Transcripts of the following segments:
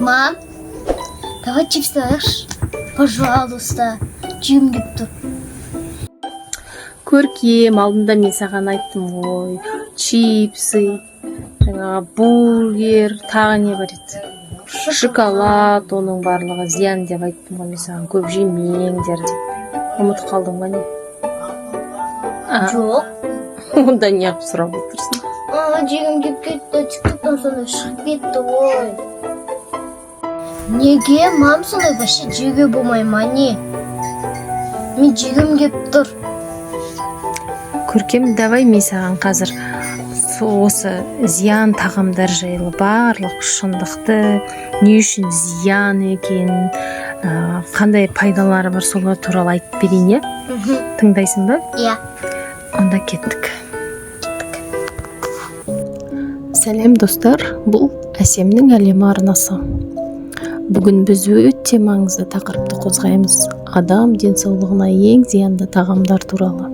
Мам, давай чипсы алайықшы. Пожалуйста, жегім келіп тұр. Көркем, алдында мен саған айттым ғой, чипсы, жаңағы бургер, тағы не бар еді? Шоколад, оның барлығы зиян деп айттым ғой мен саған, көп жемеңдер деп. Ұмытып қалдың ба не? Жоқ. Онда не қылып сұрап отырсың? Жегім келіп кетті, тиктоктан сондай шығып кетті ғой. Неге, мам, солай вообще жеуге болмай ма не? Мен жегім келіп тұр. Көркем, давай мен саған қазір осы зиян тағамдар жайлы барлық шындықты, не үшін зиян екен, қандай пайдалары бар, солар туралы айтып берейін, иә? Тыңдайсың ба? Иә. Онда кеттік. Сәлем достар, бұл Әсемнің әлемі арнасы. Бүгін біз өте маңызды тақырыпты қозғаймыз. Адам денсаулығына ең зиянды тағамдар туралы.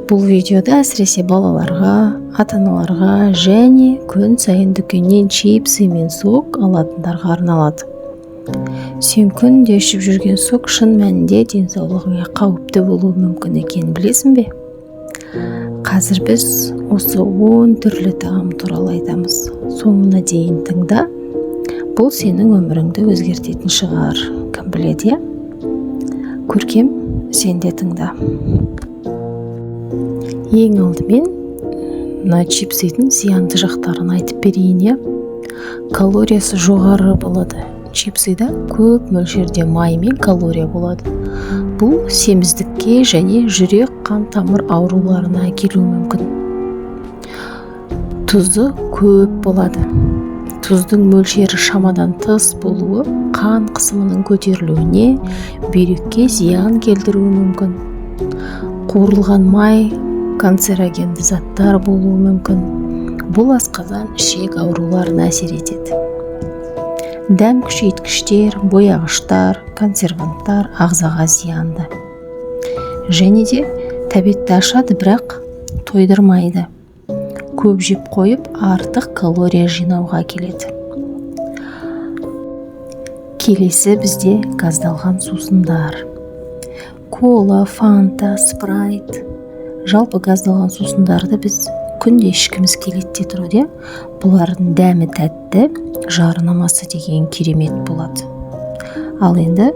Бұл видеода әсіресе балаларға, ата-аналарға және күн сайын дүкеннен чипсы мен сок алатындарға арналады. Сен күнде ішіп жүрген сок шын мәнінде денсаулығыңа қауіпті болуы мүмкін екенін білесің бе? Қазір біз осы 10 түрлі тағам туралы айтамыз. Соңына дейін тыңда. Бұл сенің өміріңді өзгертетін шығар. Кім біледі, иә? Көркем, сен де тыңда. Ең алдымен мына чипсыдың зиянды жақтарын айтып берейін, иә? Калориясы жоғары болады. Чипсыда көп мөлшерде май мен калория болады. Бұл семіздікке және жүрек қан тамыр ауруларына әкелуі мүмкін. Тұзы көп болады. Тұздың мөлшері шамадан тыс болуы қан қысымының көтерілуіне, бүйрекке зиян келтіруі мүмкін. Қуырылған май канцерогенді заттар болуы мүмкін. Бұл асқазан, ішек ауруларына әсер етеді. Дәм күшейткіштер, бояғыштар, консерванттар ағзаға зиянды. Және де тәбетті ашады, бірақ тойдырмайды. Көп жеп қойып, артық калория жинауға келеді. Келесі бізде газдалған сусындар. Кола, фанта, спрайт. Жалпы газдалған сусындарды біз күнде ішкіміз келеді де тұрады. Бұлардың дәмі тәтті, жарнамасы деген керемет болады. Ал енді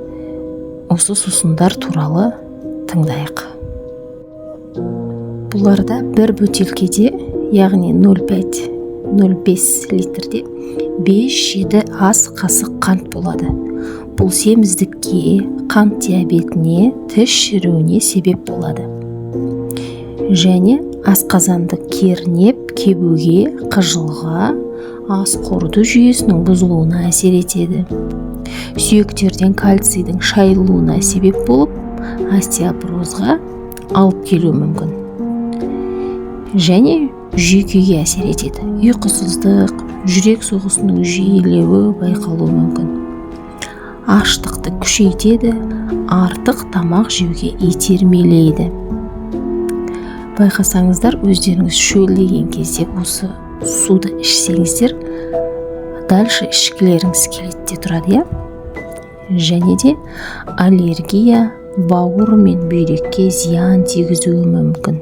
осы сусындар туралы тыңдайық. Бұларда бір бөтелкеде, яғни 0,5 литрде 5-7 ас қасық қант болады. Бұл семіздікке, қант диабетіне, тіс шіруіне себеп болады. Және асқазанды кернеп, кебуге, қыжылға, ас қорыту жүйесінің бұзылуына әсер етеді. Сүйектерден кальцийдің шайылуына себеп болып, остеопорозға алып келуі мүмкін. Және жүйкеге әсер етеді. Ұйқысыздық, жүрек соғысының жиілеуі байқалуы мүмкін. Аштықты күшейтеді, артық тамақ жеуге итермелейді. Байқасаңыздар, өздеріңіз шөлдеген кезде осы суды ішсеңіздер, дальше ішкілеріңіз келеді де тұрады, иә? Және де аллергия бауыр мен бүйрекке зиян тигізуі мүмкін.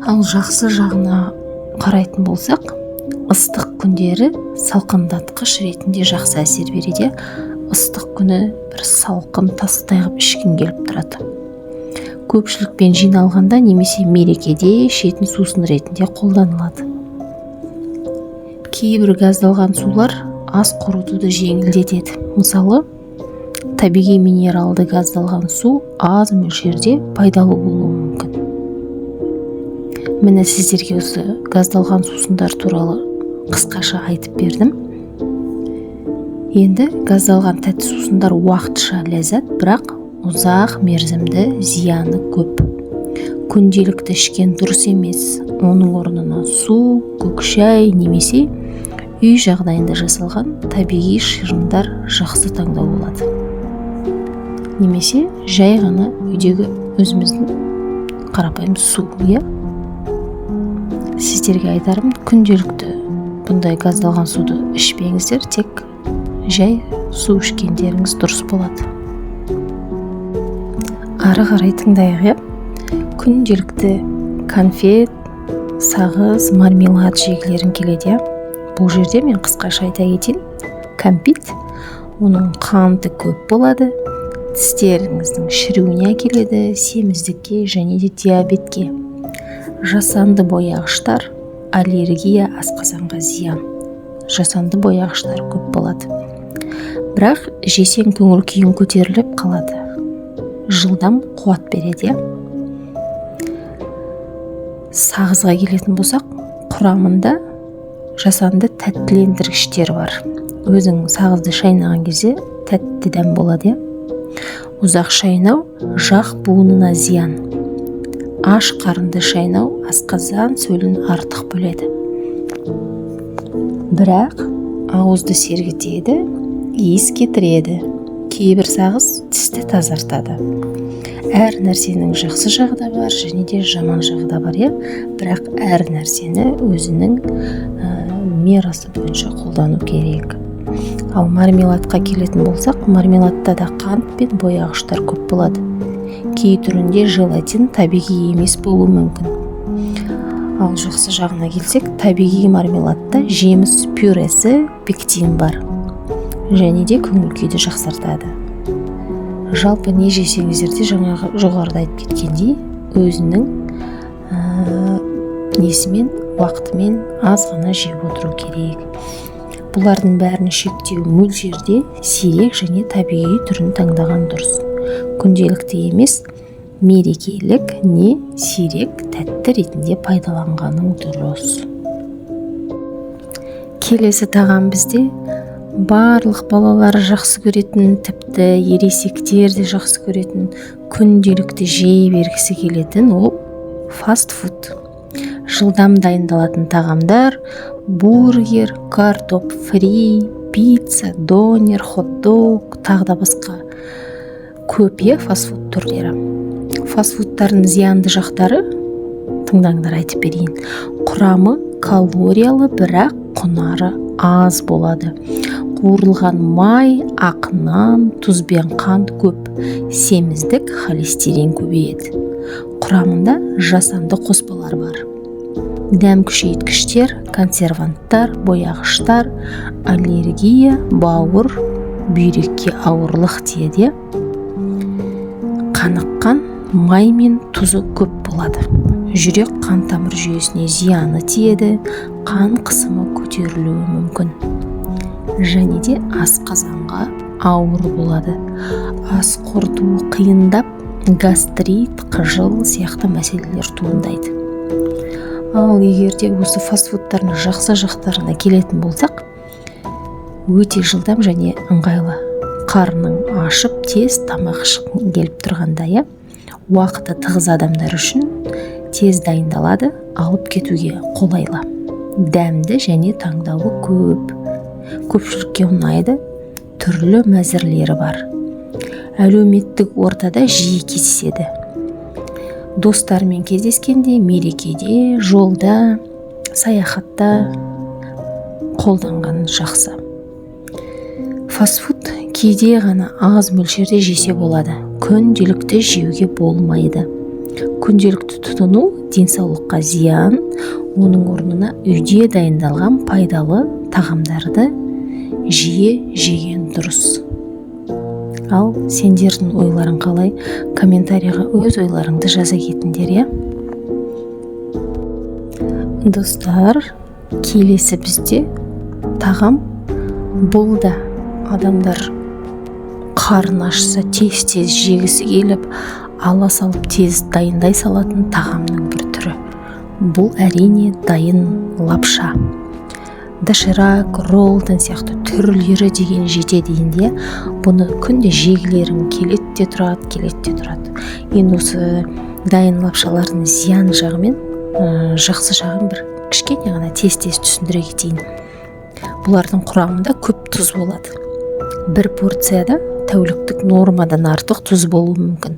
Ал жақсы жағына қарайтын болсақ, ыстық күндері салқындатқыш ретінде жақсы әсер береді. Ыстық күні бір салқын тастай қылып ішкің келіп тұрады. Көпшілікпен жиналғанда немесе мерекеде ішетін сусын ретінде қолданылады. Кейбір газдалған сулар ас қорытуды жеңілдетеді. Мысалы, табиғи минералды газдалған су аз мөлшерде пайдалы болуы мүмкін. Міне сіздерге осы газдалған сусындар туралы қысқаша айтып бердім. Енді газдалған тәтті сусындар уақытша ләззат, бірақ ұзақ мерзімді зияны көп. Күнделікті ішкен дұрыс емес. Оның орнына су, көк шай немесе үй жағдайында жасалған табиғи шырындар жақсы таңдау болады. Немесе жай ғана үйдегі өзіміздің қарапайым су, иә? Сіздерге айтарым, күнделікті бұндай газдалған суды ішпеңіздер, тек жай су ішкендеріңіз дұрыс болады. Ары қарай тыңдайық, иә? Күнделікті конфет, сағыз, мармелад жегілерің келеді, иә? Бұл жерде мен қысқаша айта кетейін. Кәмпит, оның қанты көп болады, тістеріңіздің шіруіне әкеледі, семіздікке және де диабетке. Жасанды бояғыштар, аллергия, асқазанға зиян. Жасанды бояғыштар көп болады. Бірақ жесең көңіл күйің көтеріліп қалады. Жылдам қуат береді. Сағызға келетін болсақ, құрамында жасанды тәттілендіргіштер бар. Өзің сағызды шайнаған кезде тәтті дәм болады. Ұзақ шайнау жақ буынына зиян. Аш қарынды шайнау асқазан сөлін артық бөледі. Бірақ ауызды сергітеді, иіс кетіреді. Кейбір сағыз тісті тазартады. Әр нәрсенің жақсы жағы да бар, және де жаман жағы да бар, бірақ әр нәрсені өзінің мерасы бойынша қолдану керек. Ал мармеладқа келетін болсақ, мармеладта да қант пен бояғыштар көп болады. Кей түрінде желатин табиғи емес болуы мүмкін. Ал жақсы жағына келсек, табиғи мармеладта жеміс пюресі, пектин бар. Және де көңіл күйді жақсартады. Жалпы не жесеңіздер де жаңағы жоғарыда айтып кеткендей, өзінің несімен, уақытымен аз ғана жеп отыру керек. Бұлардың бәрін шектеу мөлшерде сирек және табиғи түрін таңдаған дұрыс. Күнделікті емес, мерекелік не сирек тәтті ретінде пайдаланғаның дұрыс. Келесі тағам бізде барлық балалар жақсы көретін, тіпті ересектер де жақсы көретін, күнделікті жей бергісі келетін ол фастфуд. Жылдам дайындалатын тағамдар: бургер, картоп фри, пицца, донер, хот-дог, тағы да басқа көп фастфуд түрлері. Фастфудтардың зиянды жақтары, тыңдаңдар, айтып берейін. Құрамы калориялы, бірақ құнары аз болады. Қуырылған май, ақ нан, тұз бен қант көп. Семіздік, холестерин көбейеді. Құрамында жасанды қоспалар бар. Дәм күшейткіштер, консерванттар, бояғыштар, аллергия, бауыр, бүйрекке ауырлық тиеді. Қаныққан май мен тұзы көп болады. Жүрек қан тамыр жүйесіне зияны тиеді, қан қысымы көтерілуі мүмкін. Және де асқазанға ауыр болады. Ас қорытуы қиындап, гастрит, қыжыл сияқты мәселелер туындайды. Ал егерде осы фастфудтардың жақсы жақтарына келетін болсақ, өте жылдам және ыңғайлы. Қарның ашып, тез тамақ ішкің келіп тұрғанда, уақыты тығыз адамдар үшін тез дайындалады, алып кетуге қолайлы. Дәмді және таңдауы көп. Көпшілікке ұнайды, түрлі мәзірлері бар. Әлеуметтік ортада жиі кездеседі. Достармен кездескенде, мерекеде, жолда, саяхатта қолданған жақсы. Фастфуд кейде ғана аз мөлшерде жесе болады. Күнделікті жеуге болмайды. Күнделікті тұтыну денсаулыққа зиян, оның орнына үйде дайындалған пайдалы тағамдарды жиі жеген дұрыс. Ал сендердің ойларың қалай? Комментарийға өз ойларыңды жаза кетіңдер. Достар, келесі бізде тағам. Бұл да адамдар қарын ашса тез-тез жегісі келіп, ала салып тез дайындай салатын тағамның бір түрі. Бұл әрине дайын лапша. Доширак, роллтон сияқты түрлері деген жетеді енді. Бұны күнде жегілерің келетте тұрады. Енді осы дайын лапшалардың зиян жағы мен жақсы жағын бір кішкене ғана тез-тез түсіндіре кетейін. Бұлардың құрамында көп тұз болады. Бір порцияда тәуліктік нормадан артық тұз болуы мүмкін.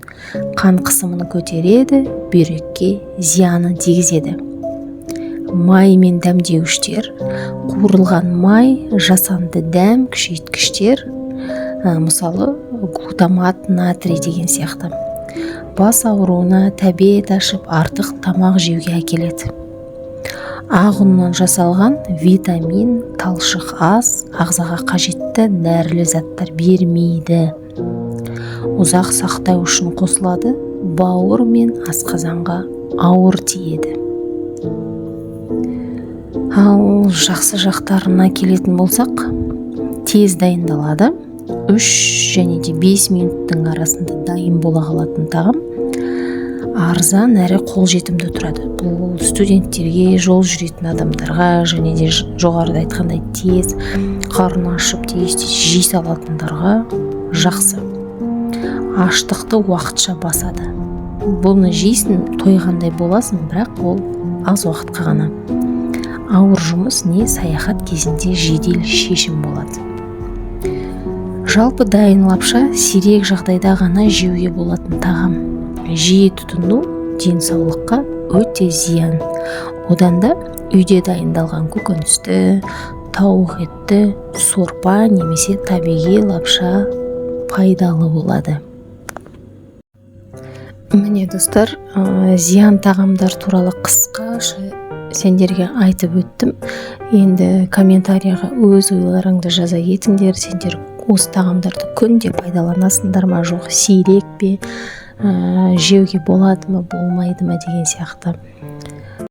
Қан қысымын көтереді, бүйрекке зияны тигізеді. май мен дәмдеуіштер, қуырылған май, жасанды дәм күшейткіштер, мысалы глутамат, натрий деген сияқты. Бас ауруына, тәбет ашып, артық тамақ жеуге әкеледі. Ақ ұннан жасалған витамин, талшық аз, ағзаға қажетті нәрлі заттар бермейді. Ұзақ сақтау үшін қосылады, бауыр мен асқазанға ауыр тиеді. Ал жақсы жақтарына келетін болсақ, тез дайындалады. 3 және де 5 минуттың арасында дайын бола қалатын тағам. Арзан әрі қолжетімді тұрады. Бұл студенттерге, жол жүретін адамдарға және де жоғарыда айтқандай тез қарын ашып тез жей салатындарға жақсы. Аштықты уақытша басады. Бұны жейсің, тойғандай боласың, бірақ ол аз уақытқа ғана. Ауыр жұмыс не саяхат кезінде жедел шешім болады. Жалпы дайын лапша сирек жағдайда ғана жеуге болатын тағам. Жиі тұтыну денсаулыққа өте зиян. Одан да үйде дайындалған көкөністі, тауық етті, сорпа немесе табиғи лапша пайдалы болады. Міне достар, зиян тағамдар туралы қысқаша сендерге айтып өттім. Енді комментарияға өз ойларыңды жаза кетіңдер. Сендер осы тағамдарды күнде пайдаланасыңдар ма, жоқ сирек пе, жеуге болады ма, болмайды ма деген сияқты.